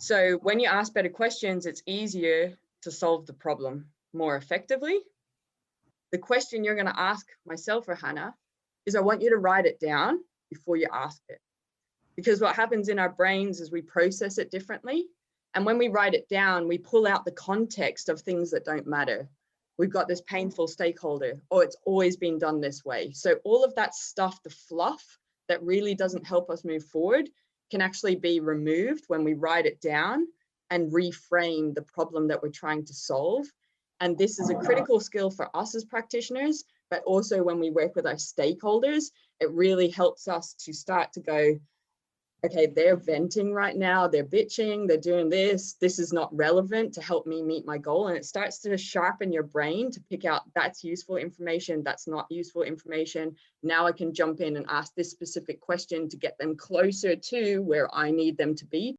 So when you ask better questions, it's easier to solve the problem more effectively. The question you're going to ask myself or Hannah is, I want you to write it down before you ask it. Because what happens in our brains is we process it differently. And when we write it down, we pull out the context of things that don't matter. We've got this painful stakeholder, or it's always been done this way. So all of that stuff, the fluff that really doesn't help us move forward, can actually be removed when we write it down and reframe the problem that we're trying to solve. And this is a critical skill for us as practitioners, but also when we work with our stakeholders, it really helps us to start to go, okay, they're venting right now, they're bitching, they're doing this is not relevant to help me meet my goal. And it starts to sharpen your brain to pick out that's useful information, that's not useful information. Now I can jump in and ask this specific question to get them closer to where I need them to be.